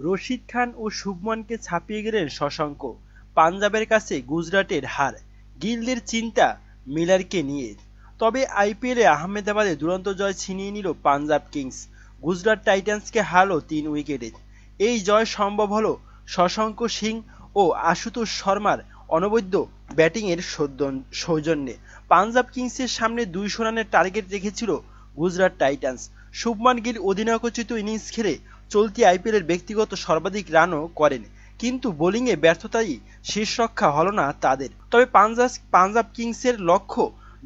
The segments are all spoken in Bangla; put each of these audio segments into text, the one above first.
রশিদ খান ও শুভমনকে ছাপিয়ে গেলেন শশাঙ্ক। পাঞ্জাবের কাছে গুজরাটের হার, গিলদের চিন্তা মিলারকে নিয়ে। তবে আইপিএলে আহমেদাবাদে দুরন্ত জয় ছিনিয়ে নিল পাঞ্জাব কিংস। গুজরাট টাইটান্সকে হারল ৩ উইকেটে। এই জয় সম্ভব হল শশাঙ্ক সিং ও আশুতোষ শর্মার অনবদ্য ব্যাটিংয়ের সৌজন্যে। পাঞ্জাব কিংসের সামনে ২০০ রানের টার্গেট রেখেছিল গুজরাট টাইটান্স। শুভমান গিল অধিনায়কোচিত ইনিংস খেলে চলতি আইপিএলের ব্যক্তিগত সর্বাধিক রানও করেন, কিন্তু বোলিংয়ে ব্যর্থতাই শেষরক্ষা হল না তাদের। তবে পাঞ্জাব কিংসের লক্ষ্য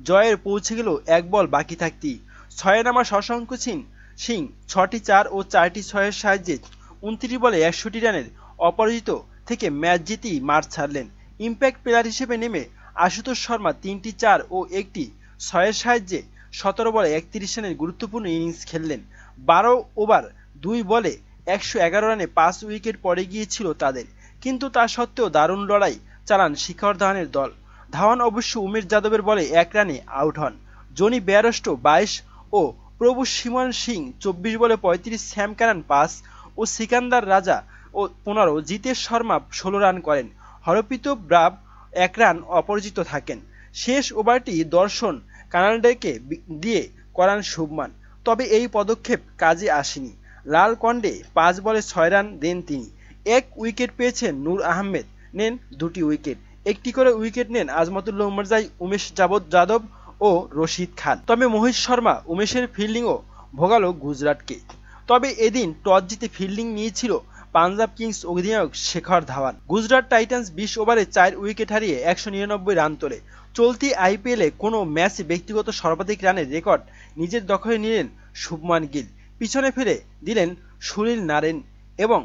জয়ের পৌঁছে গেল এক বল বাকি থাকতেই। ছয়ে নামা শশাঙ্ক সিং ৬টি ৪ ও ৪টি ৬-এর সাহায্যে ২৯ বলে ৬১ রানের অপরাজিত থেকে ম্যাচ জিতেই মাঠ ছাড়লেন। ইম্প্যাক্ট প্লেয়ার হিসেবে নেমে আশুতোষ শর্মা ৩টি ৪ ও একটি ৬-এর সাহায্যে ১৭ বলে ৩১ রানের গুরুত্বপূর্ণ ইনিংস খেললেন। ১২ ওভার ২ বলে ১১১ রানে ৫ উইকেট পড়ে গিয়েছিল তাদের, কিন্তু তা সত্ত্বেও দারুণ লড়াই চালান শিখর ধাওয়ানের দল। ধাওয়ান অবশ্য উমেশ যাদবের বলে ১ রানে আউট হন। জনি বেয়ারস্টো ২২ ও প্রভু সিমরন সিং ২৪ বলে ৩৫, স্যাম কারান ৫ ও সিকান্দার রাজা ও ১৫, জিতেশ শর্মা ১৬ রান করেন। হরপ্রীত ব্রাভ ১ রান অপরাজিত থাকেন। শেষ ওভারটি দর্শন কানাডাকে দিয়ে করান শুভমান, তবে এই পদক্ষেপ কাজে আসেনি। লাল কন্ডে ৫ বলে ৬ রান দেন তিনি। ১ উইকেট পেয়েছেন নূর আহমেদ, নেন ২টি উইকেট। একটি করে উইকেট নেন আজমতুল্লাহ উমরজাই, উমেশ যাদব ও রশিদ খান। তবে মহেশ শর্মা উমেশের ফিল্ডিংও ভোগালো গুজরাটকে। তবে এদিন টস জিতে ফিল্ডিং নিয়েছিল পাঞ্জাব কিংস অধিনায়ক শেখর ধাওয়ান। গুজরাট টাইটান্স ২০ ওভারে ৪ উইকেট হারিয়ে ১৯৯ রান তোলে। চলতি আইপিএলে কোনো ম্যাচে ব্যক্তিগত সর্বাধিক রানের রেকর্ড নিজের দখলে নিলেন শুভমান গিল। পিছনে ফেলে দিলেন সুনীল নারেন এবং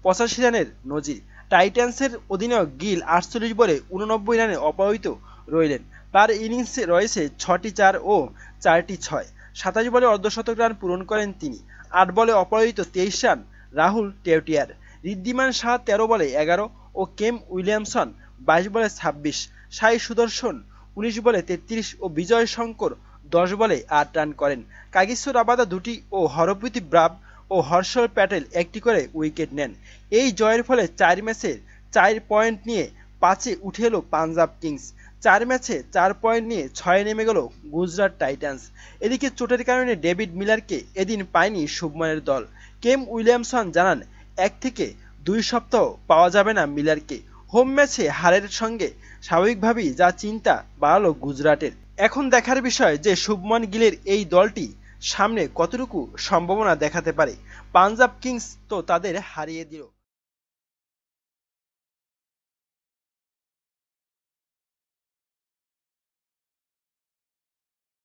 ৮৫ রানের নজির। টাইটান্সের অধিনায়ক গিল ৪৮ বলে ৮৯ রানে অপরাজিত রইলেন। তার ইনিংসে রয়েছে ৬টি ৪ ও ৪টি ৬। ২৭ বলে অর্ধশতক রান পূরণ করেন তিনি। ৮ বলে অপরাজিত ২৩ রান রাহুল টেওটিয়ার। ঋদ্ধিমান সাহা ১৩ বলে ১১ ও কেম উইলিয়ামসন ২২ বলে ২৬, সাই সুদর্শন ১৯ বলে ৩৩ ও বিজয় শঙ্কর ১০ বলে ৮ রান করেন। কাগিসো রাবাদা ২টি ও হরপ্রীত ব্রাভ ও হর্ষল প্যাটেল ১টি করে উইকেট নেন। এই জয়ের ফলে ৪ ম্যাচে ৪ পয়েন্ট নিয়ে ৫-এ উঠে এল পাঞ্জাব কিংস। ৪ ম্যাচে ৪ পয়েন্ট নিয়ে ৬-এ নেমে গেল গুজরাট টাইটান্স। এদিকে চোটের কারণে ডেভিড মিলারকে এদিন পায়নি শুভমানের দল। কেম উইলিয়ামসন জানান, ১ থেকে ২ সপ্তাহ পাওয়া যাবে না মিলারকে। হোম ম্যাচে হারের সঙ্গে স্বাভাবিকভাবেই যা চিন্তা বাড়ালো গুজরাটের। এখন দেখার বিষয় যে শুভমান গিলের এই দলটি সামনে কতটুকু সম্ভাবনা দেখাতে পারে। পাঞ্জাব কিংস তো তাদের হারিয়ে দিল।